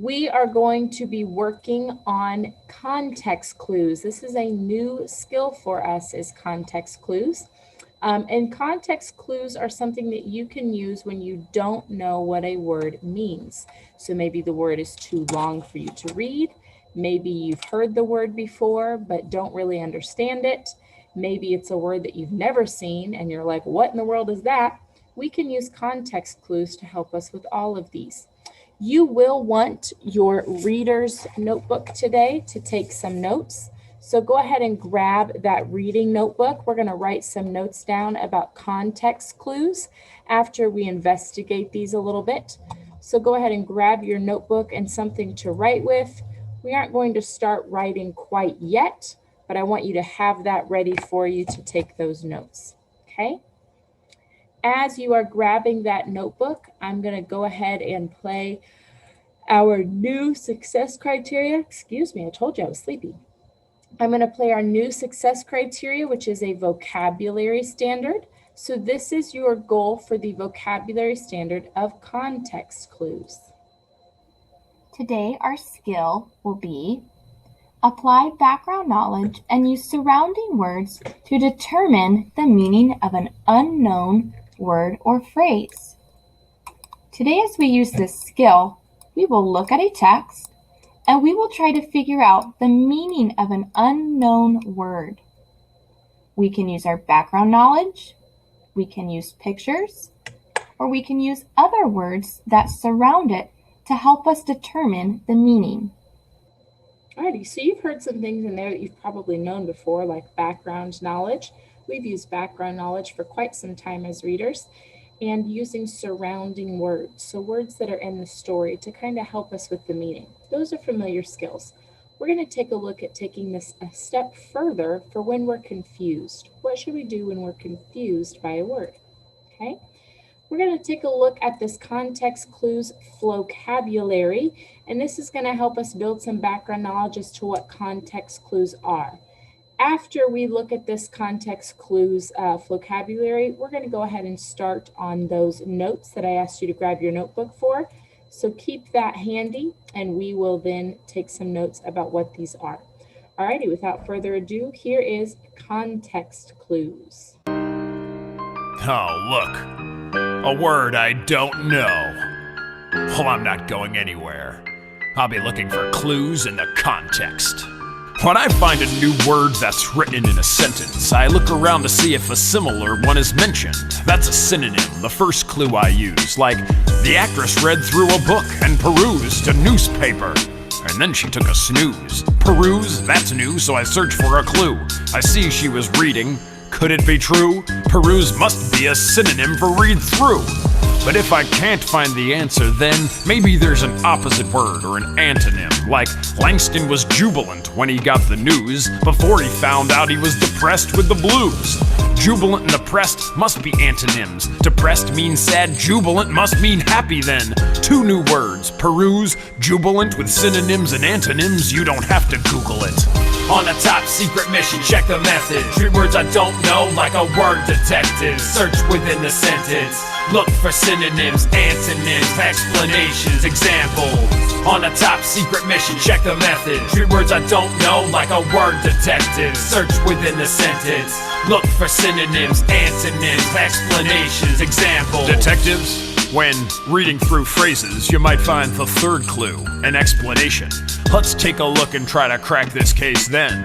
We are going to be working on context clues. This is a new skill for us, is context clues. And context clues are something that you can use when you don't know what a word means. So maybe the word is too long for you to read. Maybe you've heard the word before, but don't really understand it. Maybe it's a word that you've never seen and you're like, what in the world is that? We can use context clues to help us with all of these. You will want your reader's notebook today to take some notes. So go ahead and grab that reading notebook. We're going to write some notes down about context clues after we investigate these a little bit. So go ahead and grab your notebook and something to write with. We aren't going to start writing quite yet, but I want you to have that ready for you to take those notes, okay? As you are grabbing that notebook, I'm going to go ahead and play our new success criteria. Excuse me, I told you I was sleepy. I'm going to play our new success criteria, which is a vocabulary standard. So this is your goal for the vocabulary standard of context clues. Today, our skill will be apply background knowledge and use surrounding words to determine the meaning of an unknown word or phrase. Today, as we use this skill, we will look at a text and we will try to figure out the meaning of an unknown word. We can use our background knowledge, we can use pictures, or we can use other words that surround it to help us determine the meaning. Alrighty, so you've heard some things in there that you've probably known before, like background knowledge. We've used background knowledge for quite some time as readers, and using surrounding words, so words that are in the story to kind of help us with the meaning. Those are familiar skills. We're going to take a look at taking this a step further for when we're confused. What should we do when we're confused by a word? Okay. We're going to take a look at this context clues vocabulary, and this is going to help us build some background knowledge as to what context clues are. After we look at this context clues vocabulary, we're going to go ahead and start on those notes that I asked you to grab your notebook for. So keep that handy, and we will then take some notes about what these are. Alrighty, without further ado, here is context clues. Oh, look. A word I don't know. Well, I'm not going anywhere. I'll be looking for clues in the context. When I find a new word that's written in a sentence, I look around to see if a similar one is mentioned. That's a synonym, the first clue I use. Like, the actress read through a book and perused a newspaper. And then she took a snooze. Peruse, that's new, so I search for a clue. I see she was reading. Could it be true? Peruse must be a synonym for read through. But if I can't find the answer, then maybe there's an opposite word or an antonym. Like, Langston was jubilant when he got the news before he found out he was depressed with the blues. Jubilant and depressed must be antonyms. Depressed means sad, jubilant must mean happy then. Two new words, peruse, jubilant with synonyms and antonyms, you don't have to Google it. On a top secret mission, check the method. Treat words I don't know like a word detective. Search within the sentence. Look for synonyms, antonyms, explanations, examples. On a top secret mission, check the method. Treat words I don't know like a word detective. Search within the sentence. Look for synonyms, antonyms, explanations, examples. Detectives? When reading through phrases, you might find the third clue, an explanation. Let's take a look and try to crack this case then.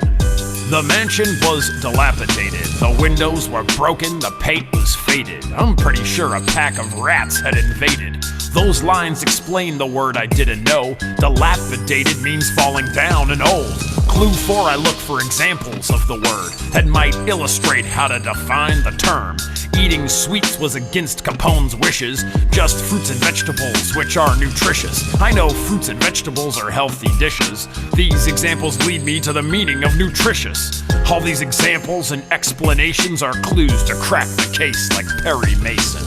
The mansion was dilapidated. The windows were broken, the paint was faded. I'm pretty sure a pack of rats had invaded. Those lines explain the word I didn't know. Dilapidated means falling down and old. Clue 4, I look for examples of the word that might illustrate how to define the term. Eating sweets was against Capone's wishes, just fruits and vegetables which are nutritious. I know fruits and vegetables are healthy dishes. These examples lead me to the meaning of nutritious. All these examples and explanations are clues to crack the case like Perry Mason.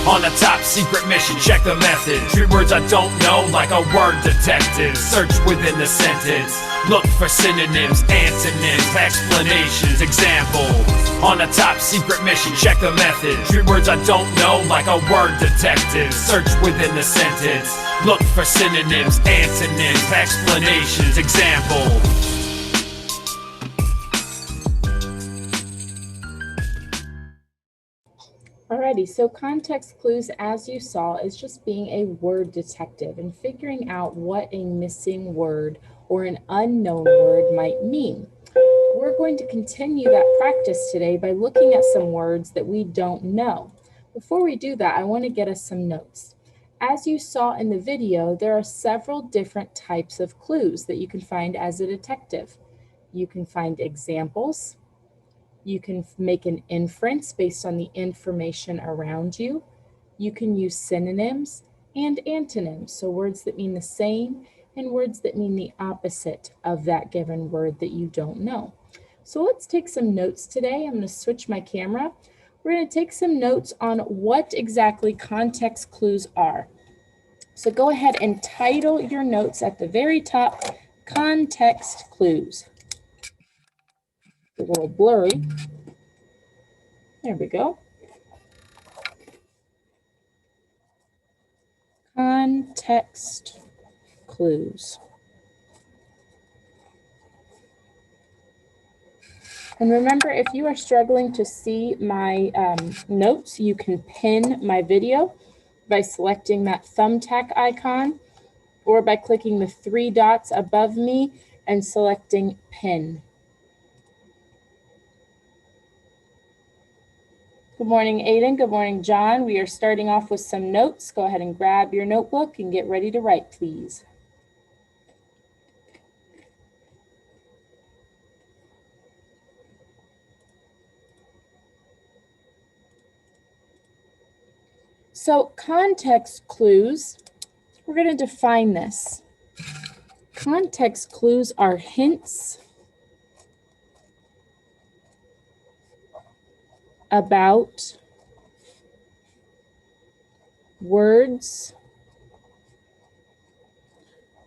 On a top secret mission, check the method. Treat words I don't know like a word detective. Search within the sentence, look for synonyms, antonyms, explanations, examples. On a top secret mission, check the method. Treat words I don't know like a word detective. Search within the sentence, look for synonyms, antonyms, explanations, examples. Alrighty, so context clues, as you saw, is just being a word detective and figuring out what a missing word or an unknown word might mean. We're going to continue that practice today by looking at some words that we don't know. Before we do that, I want to get us some notes. As you saw in the video, there are several different types of clues that you can find as a detective. You can find examples. You can make an inference based on the information around you. You can use synonyms and antonyms, so words that mean the same and words that mean the opposite of that given word that you don't know. So let's take some notes today. I'm going to switch my camera. We're going to take some notes on what exactly context clues are. So go ahead and title your notes at the very top, Context Clues. A little blurry. There we go. Context clues. And remember, if you are struggling to see my notes, you can pin my video by selecting that thumbtack icon or by clicking the 3 dots above me and selecting pin. Good morning, Aiden. Good morning, John. We are starting off with some notes. Go ahead and grab your notebook and get ready to write, please. So context clues, we're going to define this. Context clues are hints about words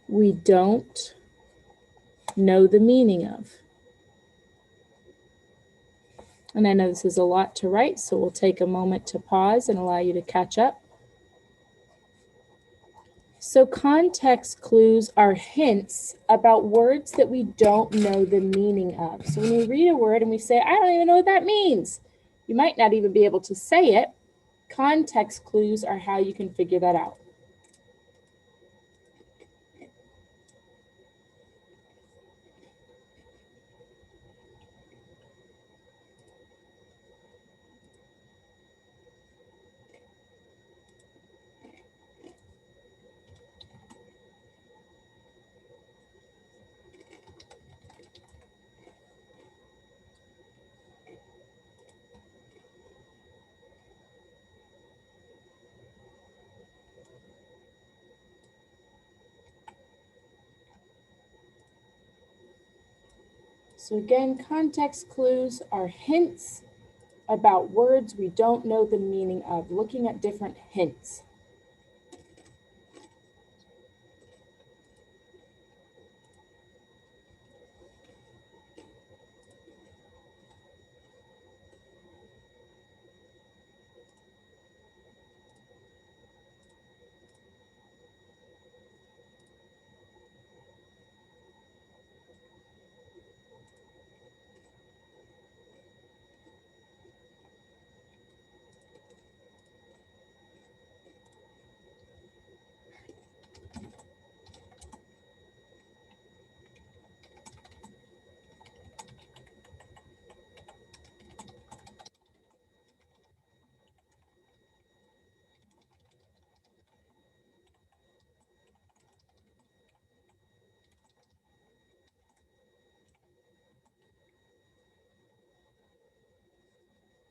we don't know the meaning of. And I know this is a lot to write, so we'll take a moment to pause and allow you to catch up. So context clues are hints about words that we don't know the meaning of. So when we read a word and we say, I don't even know what that means, you might not even be able to say it. Context clues are how you can figure that out. So again, context clues are hints about words we don't know the meaning of, looking at different hints.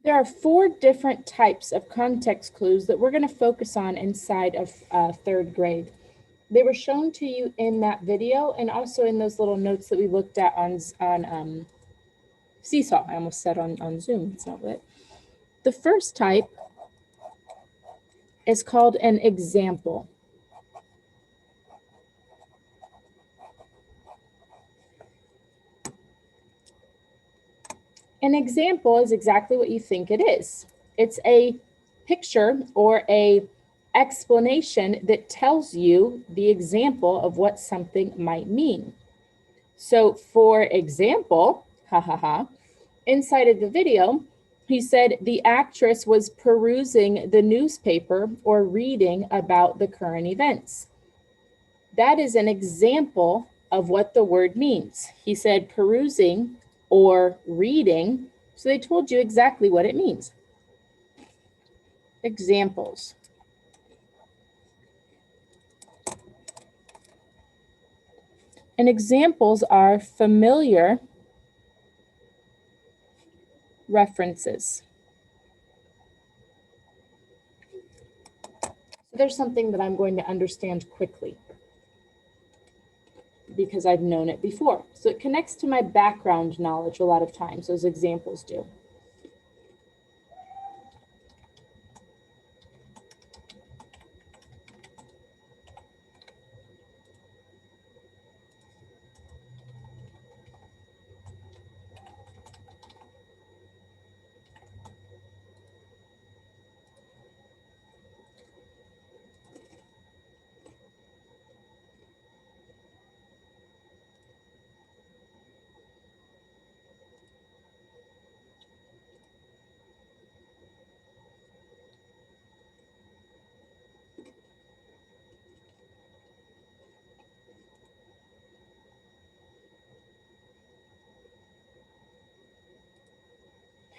There are 4 different types of context clues that we're going to focus on inside of 3rd grade. They were shown to you in that video and also in those little notes that we looked at on Seesaw. I almost said on Zoom. It's not it. The first type is called an example. An example is exactly what you think it is. It's a picture or a explanation that tells you the example of what something might mean. So for example, inside of the video, he said the actress was perusing the newspaper or reading about the current events. That is an example of what the word means. He said perusing or reading, so they told you exactly what it means. Examples. And examples are familiar references. So there's something that I'm going to understand quickly because I've known it before. So it connects to my background knowledge a lot of times, those examples do.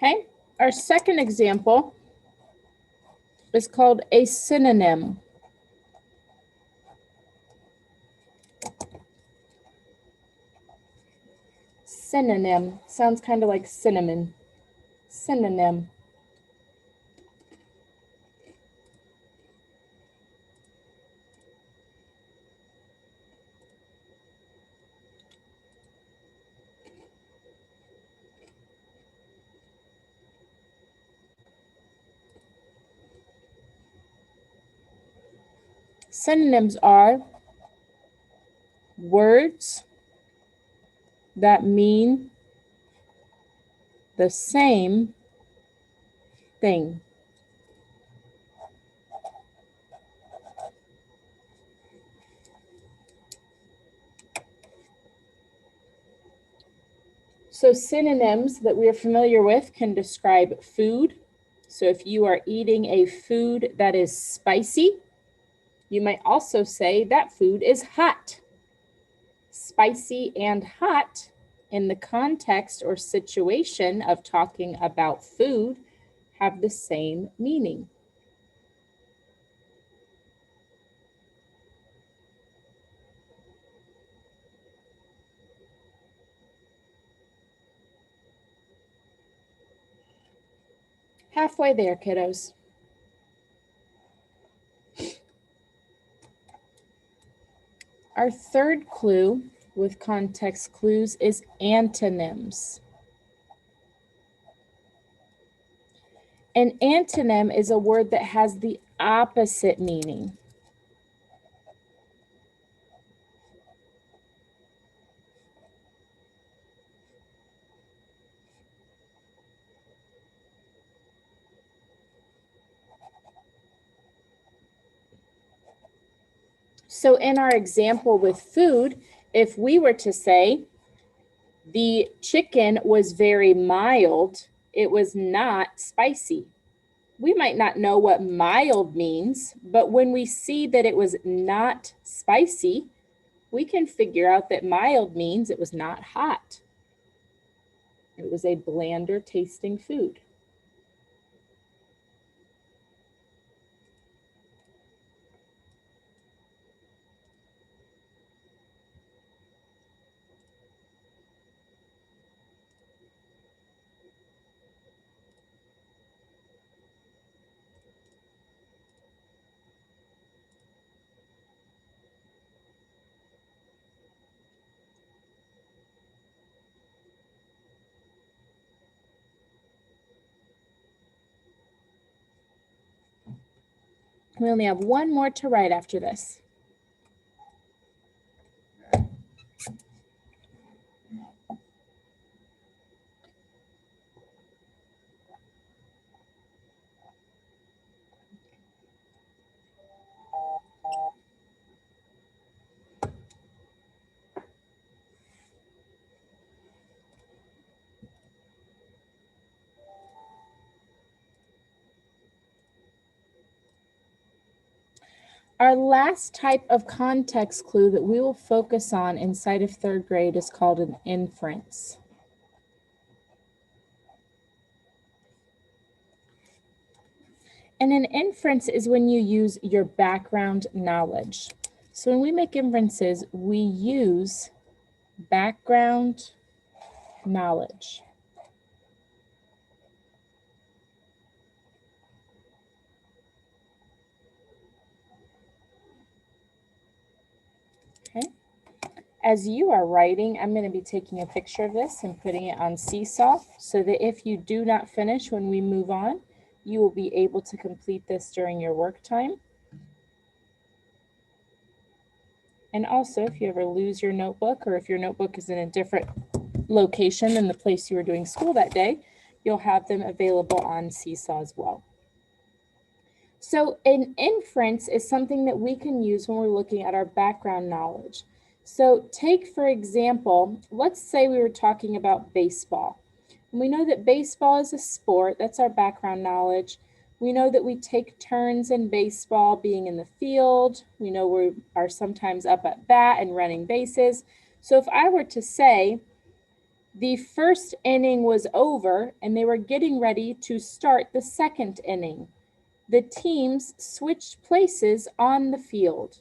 Okay, our second example is called a synonym. Synonym sounds kind of like cinnamon. Synonym. Synonyms are words that mean the same thing. So synonyms that we are familiar with can describe food. So if you are eating a food that is spicy, you might also say that food is hot. Spicy and hot in the context or situation of talking about food have the same meaning. Halfway there, kiddos. Our third clue with context clues is antonyms. An antonym is a word that has the opposite meaning. So in our example with food, if we were to say the chicken was very mild, it was not spicy. We might not know what mild means, but when we see that it was not spicy, we can figure out that mild means it was not hot. It was a blander tasting food. We only have one more to write after this. Our last type of context clue that we will focus on inside of third grade is called an inference. And an inference is when you use your background knowledge. So when we make inferences, we use background knowledge. Okay. As you are writing, I'm going to be taking a picture of this and putting it on Seesaw so that if you do not finish when we move on, you will be able to complete this during your work time. And also, if you ever lose your notebook or if your notebook is in a different location than the place you were doing school that day, you'll have them available on Seesaw as well. So an inference is something that we can use when we're looking at our background knowledge. So take, for example, let's say we were talking about baseball. And we know that baseball is a sport. That's our background knowledge. We know that we take turns in baseball being in the field. We know we are sometimes up at bat and running bases. So if I were to say the first inning was over and they were getting ready to start the second inning, the teams switched places on the field.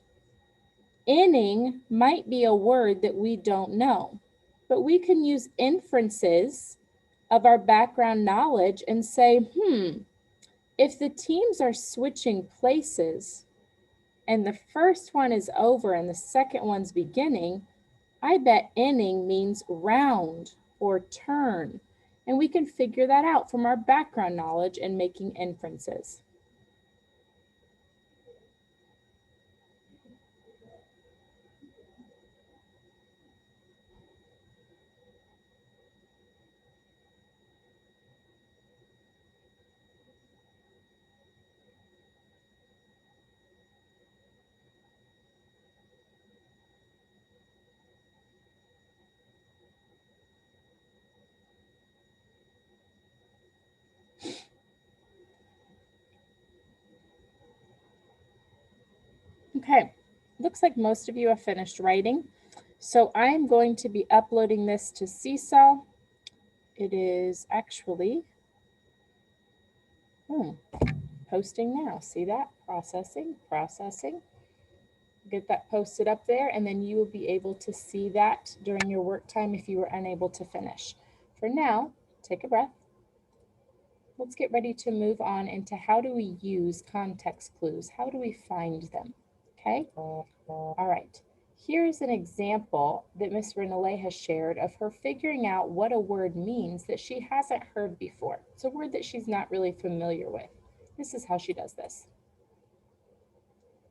Inning might be a word that we don't know, but we can use inferences of our background knowledge and say, if the teams are switching places and the first one is over and the second one's beginning, I bet inning means round or turn. And we can figure that out from our background knowledge and making inferences. Okay, looks like most of you have finished writing. So I am going to be uploading this to Seesaw. It is actually posting now. See that? Processing. Get that posted up there, and then you will be able to see that during your work time if you were unable to finish. For now, take a breath. Let's get ready to move on into how do we use context clues? How do we find them? Okay? All right. Here's an example that Miss Renee has shared of her figuring out what a word means that she hasn't heard before. It's a word that she's not really familiar with. This is how she does this.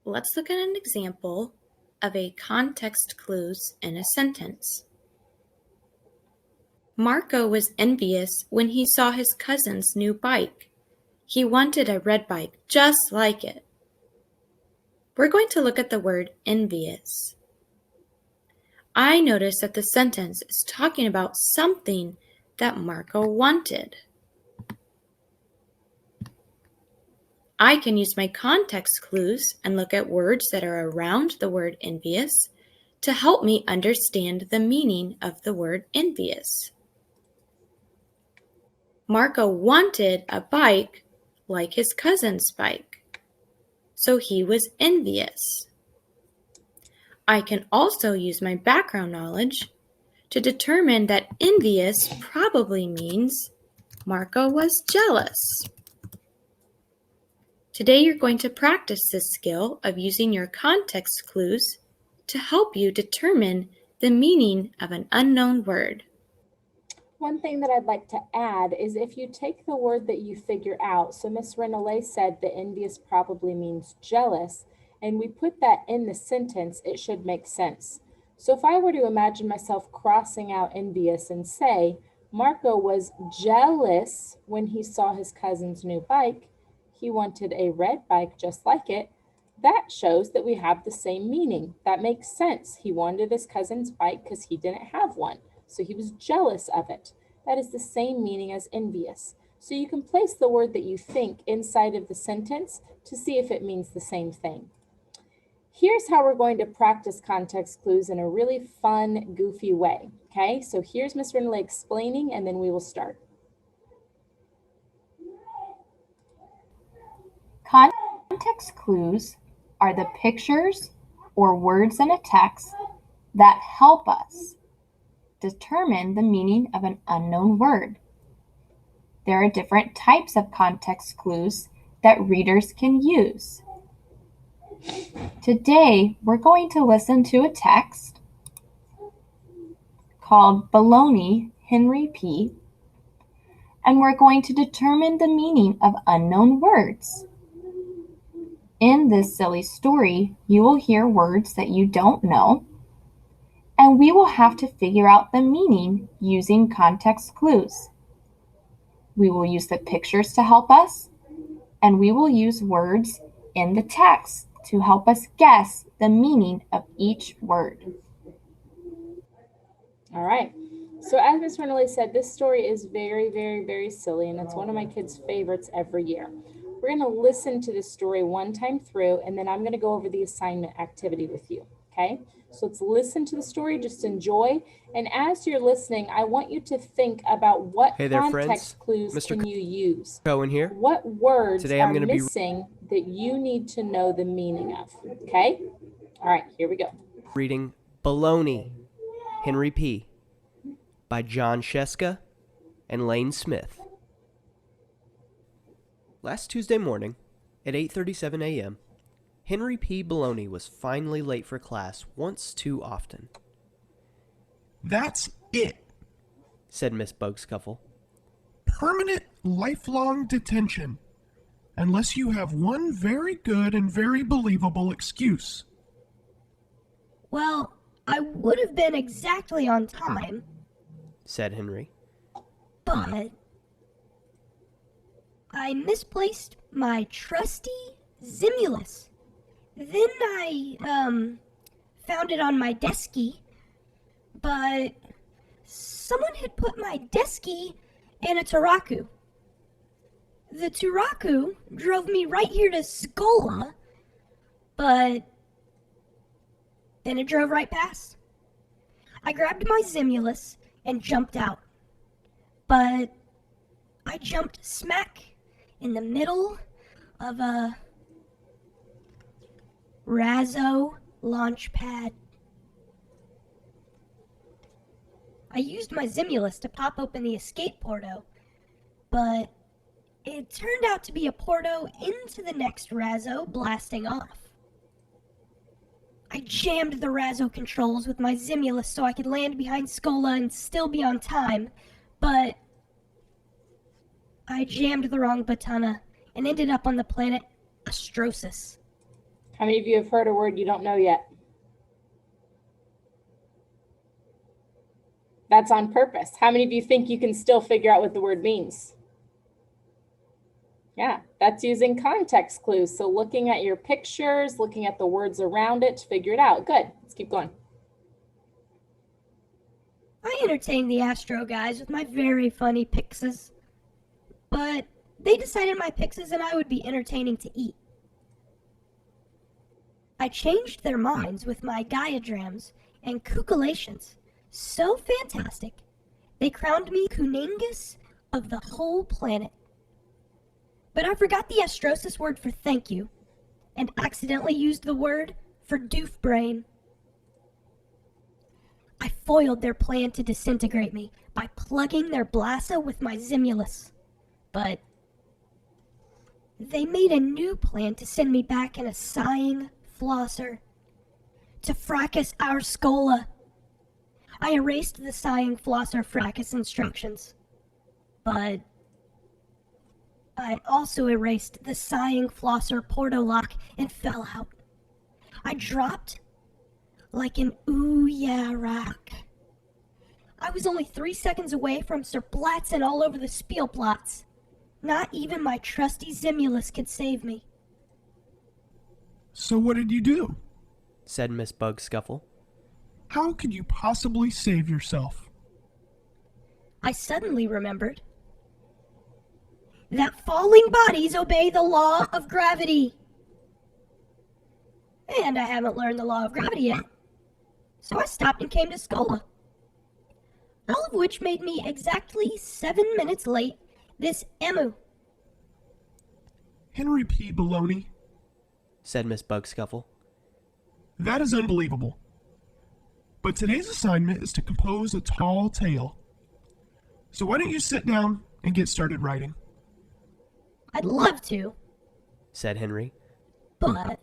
Let's look at an example of a context clues in a sentence. Marco was envious when he saw his cousin's new bike. He wanted a red bike just like it. We're going to look at the word envious. I notice that the sentence is talking about something that Marco wanted. I can use my context clues and look at words that are around the word envious to help me understand the meaning of the word envious. Marco wanted a bike like his cousin's bike, so he was envious. I can also use my background knowledge to determine that envious probably means Marco was jealous. Today you're going to practice this skill of using your context clues to help you determine the meaning of an unknown word. One thing that I'd like to add is if you take the word that you figure out, so Miss Renale said that envious probably means jealous, and we put that in the sentence, it should make sense. So if I were to imagine myself crossing out envious and say, Marco was jealous when he saw his cousin's new bike, he wanted a red bike just like it, that shows that we have the same meaning. That makes sense. He wanted his cousin's bike because he didn't have one. So he was jealous of it. That is the same meaning as envious. So you can place the word that you think inside of the sentence to see if it means the same thing. Here's how we're going to practice context clues in a really fun, goofy way. Okay, so here's Ms. Renale explaining, and then we will start. Context clues are the pictures or words in a text that help us determine the meaning of an unknown word. There are different types of context clues that readers can use. Today, we're going to listen to a text called Baloney, Henry P., and we're going to determine the meaning of unknown words. In this silly story, you will hear words that you don't know, and we will have to figure out the meaning using context clues. We will use the pictures to help us, and we will use words in the text to help us guess the meaning of each word. All right. So as Ms. Renale said, this story is very, very, very silly, and it's one of my kids' favorites every year. We're going to listen to this story one time through, and then I'm going to go over the assignment activity with you, okay? So let's listen to the story, just enjoy. And as you're listening, I want you to think about what context clues can you use? Cohen here. What words Today I'm are going to missing that you need to know the meaning of, okay? All right, here we go. Reading Baloney, Henry P. by John Sheska and Lane Smith. Last Tuesday morning, at 8:37 a.m., Henry P. Baloney was finally late for class once too often. "That's it. Said Miss Bugscuffle. Permanent, lifelong detention. Unless you have one very good and very believable excuse." "Well, I would have been exactly on time," said Henry. "but I misplaced my trusty Zimulus. Then I, found it on my desky, but someone had put my desky in a Turaku. The Turaku drove me right here to Skola, but then it drove right past. I grabbed my Zimulus and jumped out, but I jumped smack in the middle of a Razzo launch pad. I used my Zimulus to pop open the escape porto, but it turned out to be a porto into the next Razzo blasting off. I jammed the Razzo controls with my Zimulus so I could land behind Skola and still be on time, but I jammed the wrong Batana and ended up on the planet Astrosis. How many of you have heard a word you don't know yet? That's on purpose. How many of you think you can still figure out what the word means? Yeah, that's using context clues. So looking at your pictures, looking at the words around it to figure it out. Good. Let's keep going. I entertained the Astro guys with my very funny pixes, but they decided my pixes and I would be entertaining to eat. I changed their minds with my diagrams and cuculations. So fantastic, they crowned me Kuningus of the whole planet. But I forgot the Astrosis word for thank you, and accidentally used the word for doof brain. I foiled their plan to disintegrate me by plugging their blassa with my Zimulus. But they made a new plan to send me back in a sighing flosser to fracas our Skola. I erased the sighing flosser fracas instructions. But I also erased the sighing flosser porto lock and fell out. I dropped like an ooh yeah rock. I was only 3 seconds away from Sir Blatzen all over the Spielplatz. Not even my trusty Zimulus could save me. So what did you do? said Miss Bugscuffle. How could you possibly save yourself? I suddenly remembered that falling bodies obey the law of gravity. And I haven't learned the law of gravity yet. So I stopped and came to Scola. All of which made me exactly 7 minutes late this emu. Henry P. Baloney, said Miss Bugscuffle. that is unbelievable. But today's assignment is to compose a tall tale. So why don't you sit down and get started writing? I'd love to, said Henry. but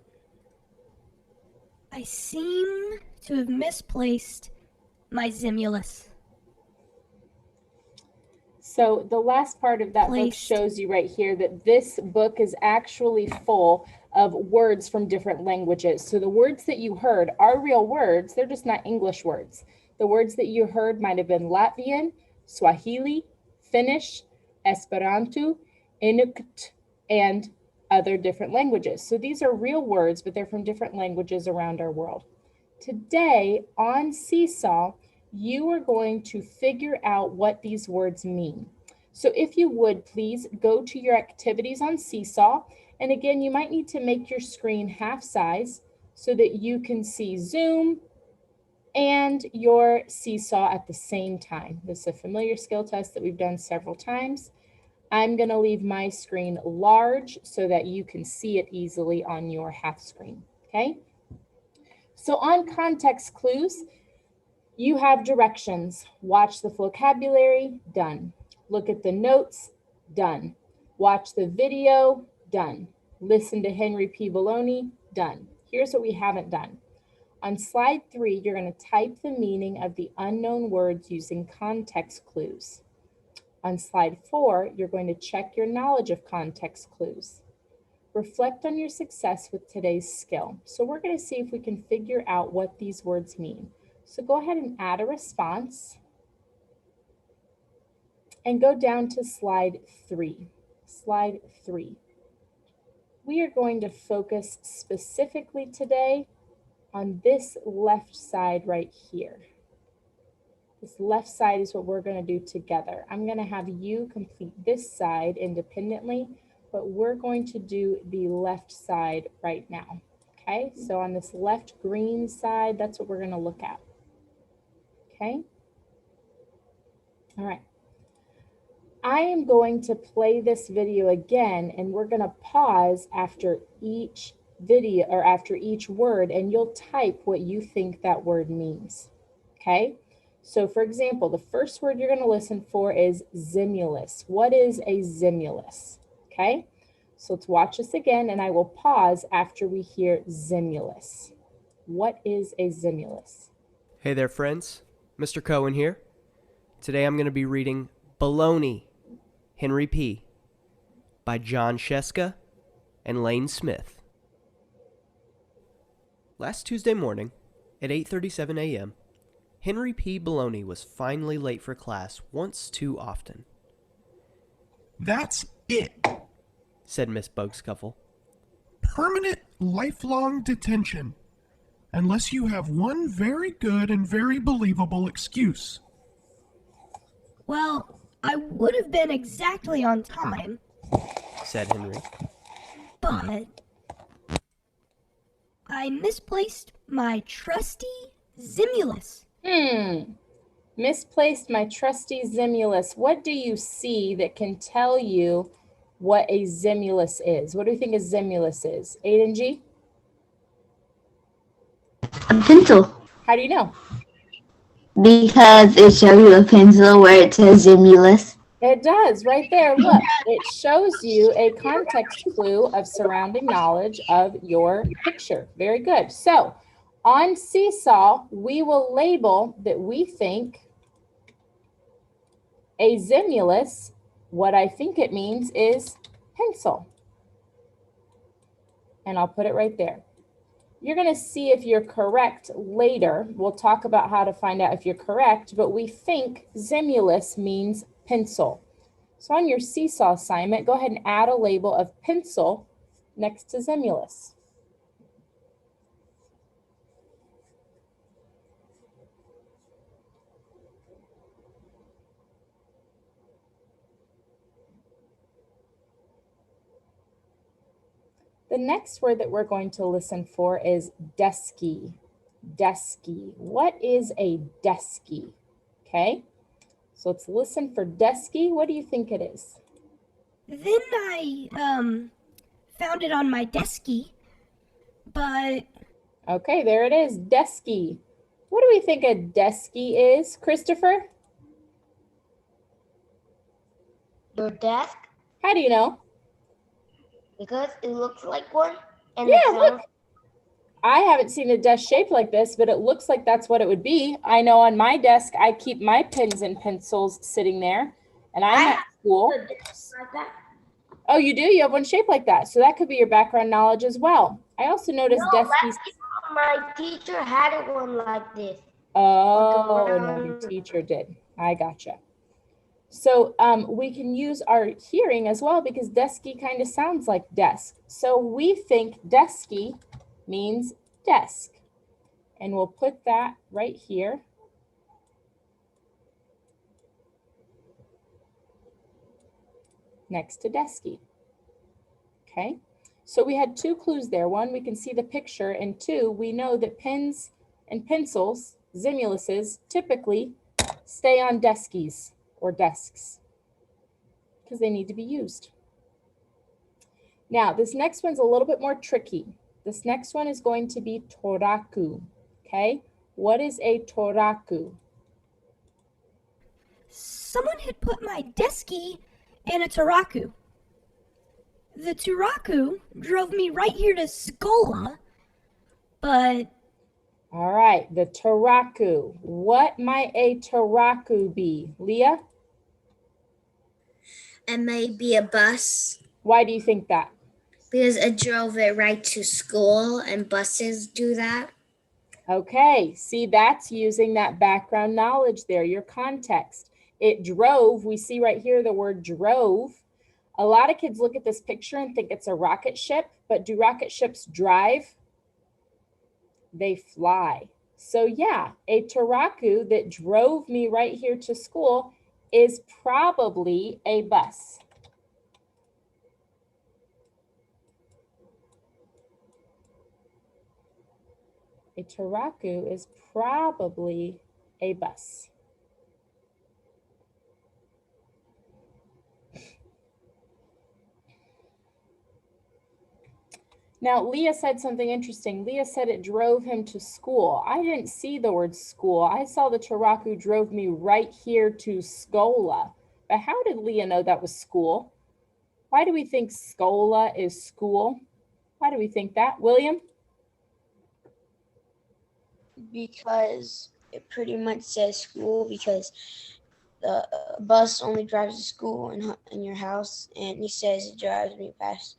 I seem to have misplaced my Zimulus. So the last part of that book Placed. shows you right here that this book is actually full of words from different languages. So the words that you heard are real words. They're just not English words. The words that you heard might have been Latvian, Swahili, Finnish, Esperanto, Inuit, and other different languages. So these are real words, but they're from different languages around our world. Today on Seesaw, you are going to figure out what these words mean. So if you would, please go to your activities on Seesaw. And again, you might need to make your screen half size so that you can see Zoom and your Seesaw at the same time. This is a familiar skill test that we've done several times. I'm going to leave my screen large so that you can see it easily on your half screen, okay? So on context clues, you have directions. Watch the vocabulary, done. Look at the notes, done. Watch the video, done. Listen to Henry P. Baloney, done. Here's what we haven't done. On slide 3, you're going to type the meaning of the unknown words using context clues. On slide 4, you're going to check your knowledge of context clues. Reflect on your success with today's skill. So we're going to see if we can figure out what these words mean. So go ahead and add a response and go down to slide 3. Slide 3. We are going to focus specifically today on this left side right here. This left side is what we're going to do together. I'm going to have you complete this side independently, but we're going to do the left side right now. Okay, so on this left green side, that's what we're going to look at. Okay. All right. I am going to play this video again, and we're going to pause after each video or after each word, and you'll type what you think that word means. Okay. So for example, the first word you're going to listen for is Zimulus. What is a Zimulus? Okay. So let's watch this again, and I will pause after we hear Zimulus. What is a Zimulus? Hey there, friends. Mr. Cohen here. Today I'm going to be reading Baloney, Henry P. by John Sheska and Lane Smith. Last Tuesday morning at 8:37 a.m., Henry P. Baloney was finally late for class once too often. That's it. Said Miss Bugscuffle. Permanent, lifelong detention. Unless you have one very good and very believable excuse. Well, I would have been exactly on time, Said Henry. but I misplaced my trusty Zimulus. Misplaced my trusty Zimulus. What do you see that can tell you what a Zimulus is? What do you think a Zimulus is? Aiden G? A pencil, How do you know? because it shows you a pencil where it says Zimulus. It does, right there. Look, it shows you a context clue of surrounding knowledge of your picture. Very good. So On Seesaw, we will label that we think a zimulus, what I think it means is pencil. And I'll put it right there. You're going to see if you're correct later. We'll talk about how to find out if you're correct, but we think zimulus means pencil. So on your Seesaw assignment, go ahead and add a label of pencil next to zimulus. The next word that we're going to listen for is desky. Desky. What is a desky? Okay, so let's listen for desky. What do you think it is? Then I found it on my desky, but Okay, there it is, desky. What do we think a desky is, Christopher? Your desk, How do you know? because it looks like one. And Yeah, it sounds, look. I haven't seen a desk shaped like this, but it looks like that's what it would be. I know on my desk, I keep my pens and pencils sitting there, and I'm at school. a desk like that. Oh, you do? You have one shaped like that. So that could be your background knowledge as well. I also noticed No, deskies. last year my teacher had one like this. Oh, Like another around- teacher did. I gotcha. So we can use our hearing as well because desky kind of sounds like desk. So we think desky means desk. And we'll put that right here. Next to desky. Okay, so we had two clues there. One, we can see the picture, and two, we know that pens and pencils, zimuluses, typically stay on deskies or desks because they need to be used. Now, this next one's a little bit more tricky. This next one is going to be toraku, okay? What is a toraku? someone had put my desky in a Turaku. The Turaku drove me right here to Skola, but All right, the toraku. What might a toraku be? Leah, It may be a bus why do you think that? because it drove it right to school, and buses do that. Okay, see, that's using that background knowledge there, your context. It drove, we see right here the word drove. A lot of kids look at this picture and think it's a rocket ship, but do rocket ships drive? They fly. So yeah, a toraku that drove me right here to school is probably a bus. A toraku is probably a bus. Now, Leah said something interesting. Leah said it drove him to school. I didn't see the word school. I saw the toraku drove me right here to Skola. But how did Leah know that was school? Why do we think Skola is school? Why do we think that? William? Because it pretty much says school, because the bus only drives to school in your house, and he says it drives me past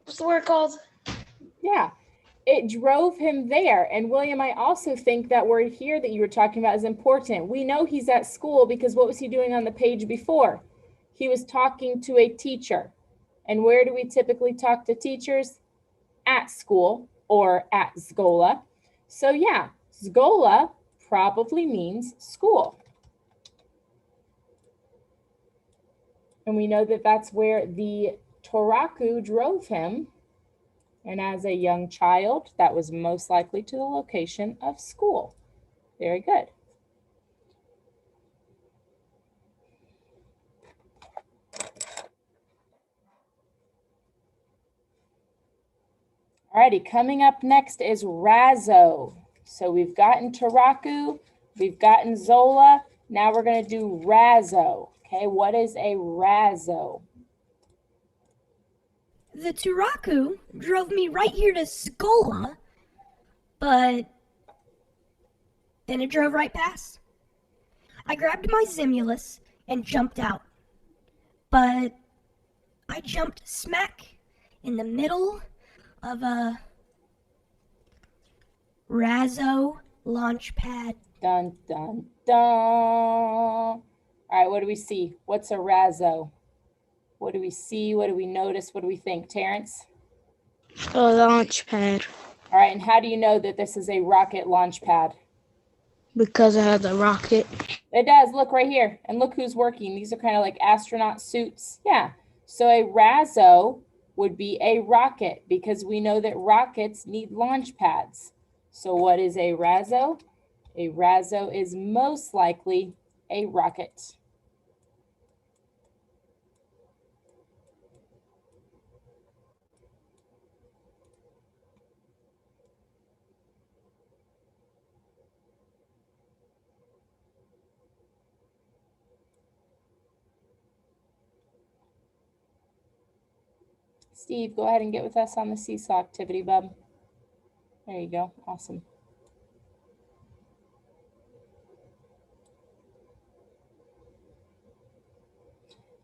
what's the word called? Yeah, it drove him there. And William, I also think that word here that you were talking about is important. We know he's at school because what was he doing on the page before? He was talking to a teacher. And where do we typically talk to teachers? At school or at Skola. So yeah, Skola probably means school. And we know that that's where the toraku drove him. And as a young child, that was most likely to the location of school. Very good. Alrighty, coming up next is Razzo. So we've gotten toraku, we've gotten Zola. Now we're going to do Razzo. Okay, what is a Razzo? the Turaku drove me right here to Skola, but then it drove right past. I grabbed my Zimulus and jumped out, but I jumped smack in the middle of a Razzo launch pad. Dun, dun, dun. All right, what do we see? What's a Razzo? What do we see? What do we notice? What do we think? Terrence? A launch pad. All right, and how do you know that this is a rocket launch pad? Because it has a rocket. It does. Look right here. And look who's working. These are kind of like astronaut suits. Yeah. So a Razzo would be a rocket because we know that rockets need launch pads. So what is a Razzo? A Razzo is most likely a rocket. Steve, go ahead and get with us on the seesaw activity, bub. There you go. Awesome.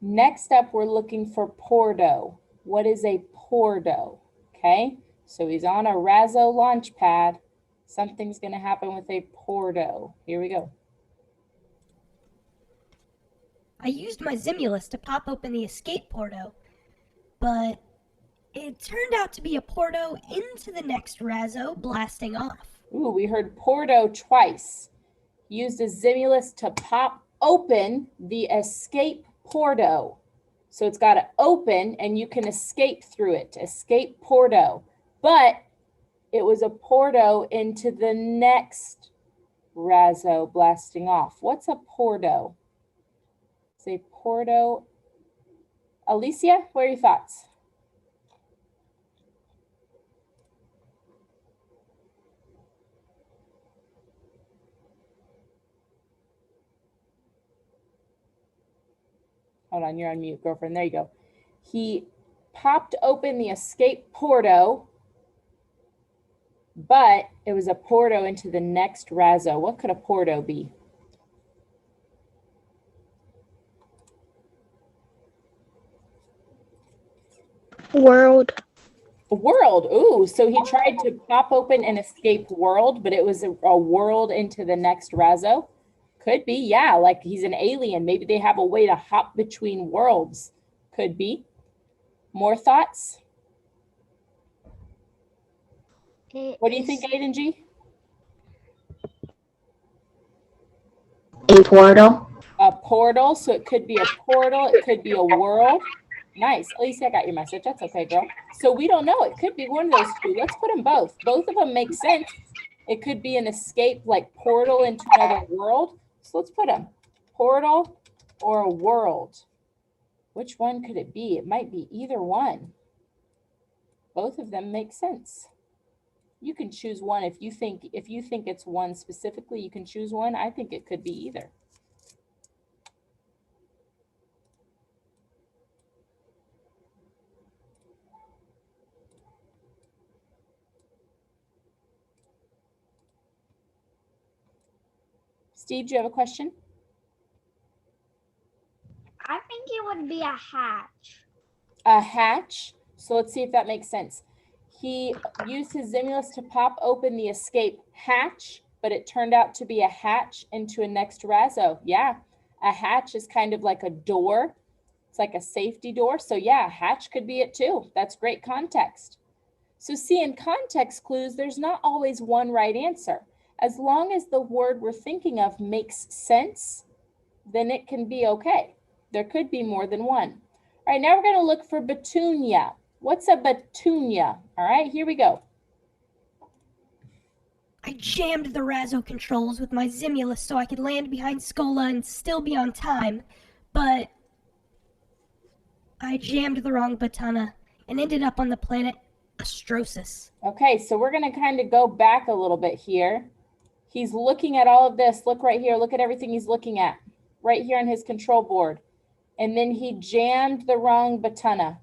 Next up, we're looking for Porto. What is a Porto? Okay, so he's on a Razzo launch pad. Something's going to happen with a Porto. Here we go. I used my Zimulus to pop open the escape porto, but it turned out to be a porto into the next Razzo blasting off. Ooh, we heard Porto twice. He used a Zimulus to pop open the escape porto. So it's got to open and you can escape through it. Escape porto. But it was a porto into the next Razzo blasting off. What's a porto? It's a porto. Alicia, what are your thoughts? Hold on, you're on mute, girlfriend. There you go. He popped open the escape porto, but it was a porto into the next Razzo. What could a porto be? World. A world. Ooh, so he tried to pop open an escape world, but it was a world into the next Razzo. Could be, yeah, like he's an alien. Maybe they have a way to hop between worlds. Could be. More thoughts? What do you think, Aiden G? A portal. A portal, so it could be a portal, it could be a world. Nice. Alicia, I got your message. That's okay, girl. So we don't know. It could be one of those two. Let's put them both. Both of them make sense. It could be an escape, like portal into another world. So let's put them. Portal or a world. Which one could it be? It might be either one. Both of them make sense. You can choose one if you think it's one specifically, you can choose one. I think it could be either. Steve, do you have a question? I think it would be a hatch. A hatch. So let's see if that makes sense. He used his Zimulus to pop open the escape hatch, but it turned out to be a hatch into a next Razzo. Yeah, a hatch is kind of like a door. It's like a safety door. So yeah, a hatch could be it too. That's great context. So see, in context clues, there's not always one right answer. As long as the word we're thinking of makes sense, then it can be okay. There could be more than one. All right, now we're going to look for Petunia. What's a Petunia? All right, here we go. I jammed the Razzo controls with my Zimulus so I could land behind Skola and still be on time, but I jammed the wrong Batana and ended up on the planet Astrosis. Okay, so we're going to kind of go back a little bit here. He's looking at all of this. Look right here. Look at everything he's looking at right here on his control board. And then he jammed the wrong Batana.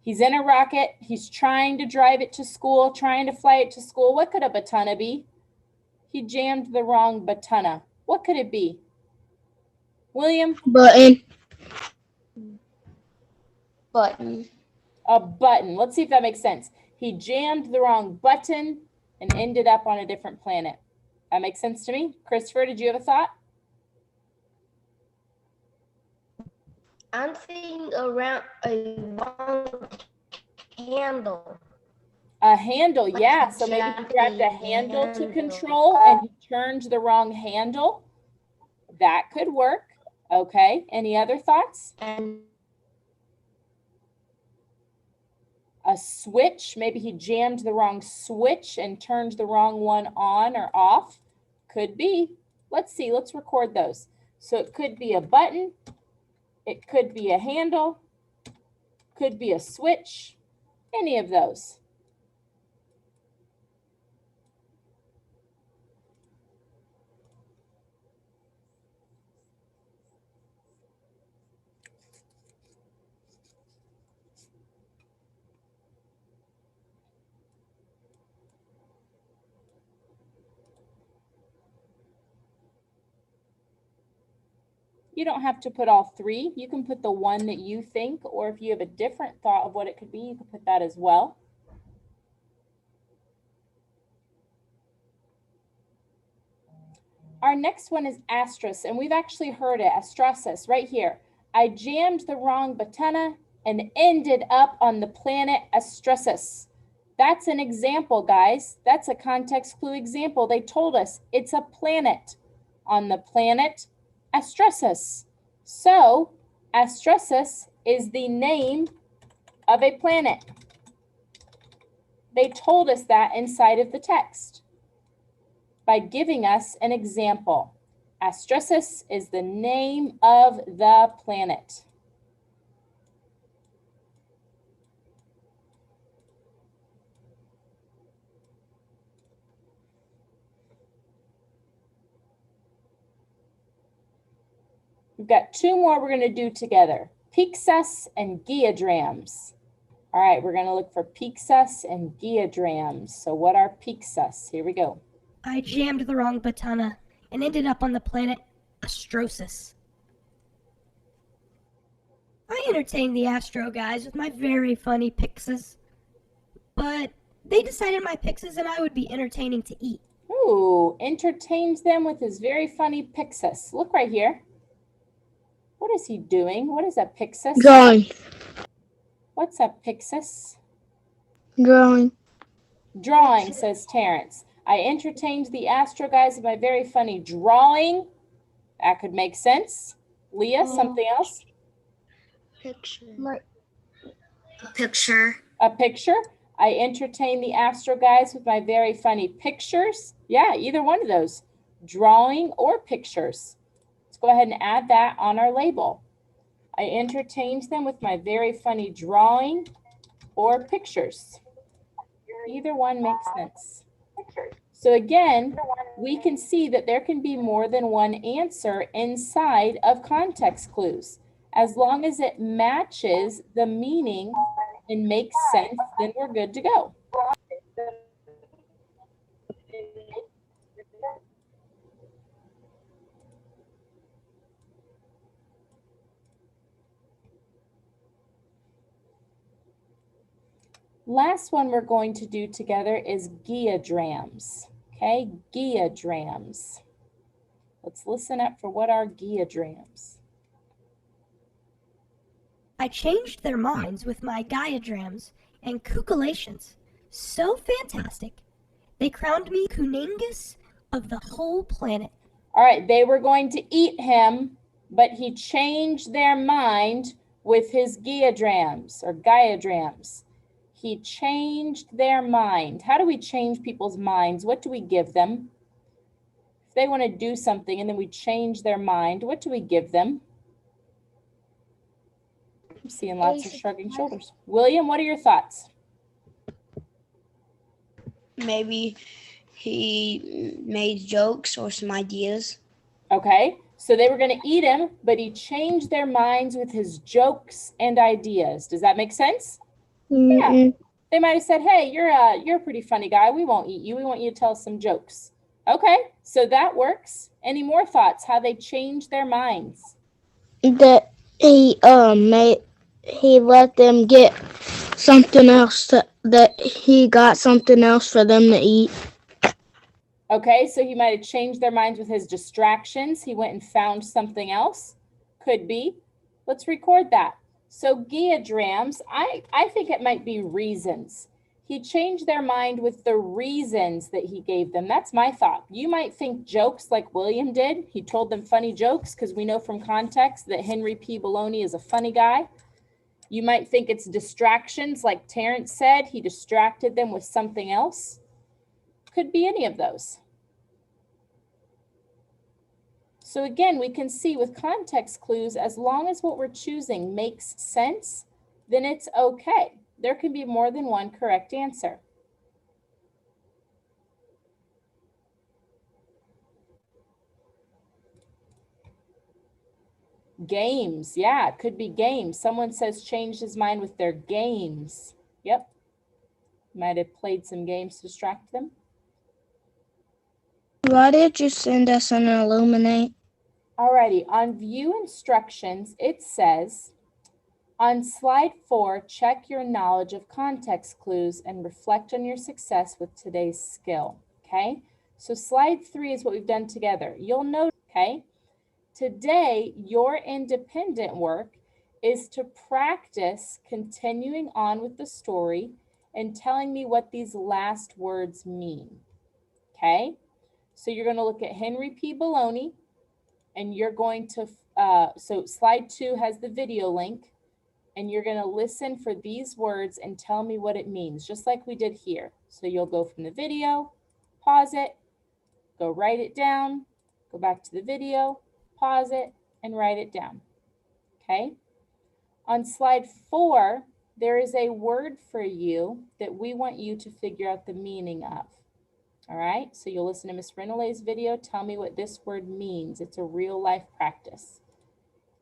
He's in a rocket. He's trying to drive it to school, trying to fly it to school. What could a batana be? He jammed the wrong batana. What could it be? William? Button. Button. A button. Let's see if that makes sense. He jammed the wrong button and ended up on a different planet. That makes sense to me. Christopher, did you have a thought? I'm thinking around a long handle. A handle, Like yeah. a So maybe he jumpy grabbed a handle to handle. control and he turned the wrong handle. That could work. Okay. Any other thoughts? And A switch. Maybe he jammed the wrong switch and turned the wrong one on or off. Could be. Let's see. Let's record those. So it could be a button. It could be a handle. Could be a switch. Any of those. You don't have to put all three. You can put the one that you think, or if you have a different thought of what it could be, you can put that as well. Our next one is astrus, and we've actually heard it, astrasis, right here. I jammed the wrong batana and ended up on the planet Astrasis. That's an example, guys. That's a context clue example. They told us it's a planet on the planet Astrasis. So Astrasis is the name of a planet. They told us that inside of the text by giving us an example. Astrasis is the name of the planet. We've got two more we're going to do together. Pixas and Geodrams. All right, we're going to look for Pixas and Geodrams. So what are Pixas? Here we go. I jammed the wrong batana and ended up on the planet Astrosis. I entertained the Astro guys with my very funny pixes, but they decided my pixes and I would be entertaining to eat. Ooh, entertains them with his very funny Pixas. Look right here. What is he doing? What is a Pixas? Drawing. What's a Pixas? Drawing. Drawing, says Terrence. I entertained the Astro guys with my very funny drawing. That could make sense. Leah, something else? Picture. A picture. A picture. I entertained the Astro guys with my very funny pictures. Yeah, either one of those. Drawing or pictures. Let's go ahead and add that on our label. I entertained them with my very funny drawing or pictures. Either one makes sense. So again, we can see that there can be more than one answer inside of context clues. As long as it matches the meaning and makes sense, then we're good to go. Last one we're going to do together is geodrams. Okay, geodrams. Let's listen up for what are geodrams. I changed their minds with my diagrams and cuculations. So fantastic. They crowned me Kuningus of the whole planet. All right, they were going to eat him, but he changed their mind with his geodrams or diagrams. He changed their mind. How do we change people's minds? What do we give them? If they want to do something and then we change their mind, what do we give them? I'm seeing lots of shrugging shoulders. William, what are your thoughts? Maybe he made jokes or some ideas. Okay, so they were going to eat him, but he changed their minds with his jokes and ideas. Does that make sense? Mm-mm. They might have said, hey, you're a pretty funny guy. We won't eat you. We want you to tell us some jokes. Okay, so that works. Any more thoughts? How they change their minds? That he let them get something else that he got something else for them to eat. Okay, so he might have changed their minds with his distractions. He went and found something else. Could be. Let's record that. So Geodrams, I think it might be reasons. He changed their mind with the reasons that he gave them. That's my thought. You might think jokes like William did. He told them funny jokes because we know from context that Henry P. Baloney is a funny guy. You might think it's distractions like Terrence said. He distracted them with something else. Could be any of those. So again, we can see with context clues, as long as what we're choosing makes sense, then it's okay. There can be more than one correct answer. Games, yeah, it could be games. Someone says changed his mind with their games. Yep, might have played some games to distract them. Why did you send us an illuminate? Alrighty, on view instructions, it says, on slide 4, check your knowledge of context clues and reflect on your success with today's skill, okay? So slide 3 is what we've done together. You'll note, okay? Today, your independent work is to practice continuing on with the story and telling me what these last words mean, okay? So you're gonna look at Henry P. Baloney, and you're going to, so slide 2 has the video link, and you're gonna listen for these words and tell me what it means, just like we did here. So you'll go from the video, pause it, go write it down, go back to the video, pause it, and write it down, okay? On slide 4, there is a word for you that we want you to figure out the meaning of. All right, so you'll listen to Miss Renelay's video, tell me what this word means. It's a real life practice.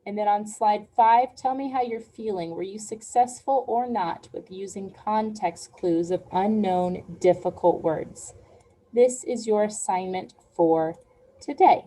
And then on slide 5, tell me how you're feeling. Were you successful or not with using context clues of unknown difficult words? This is your assignment for today.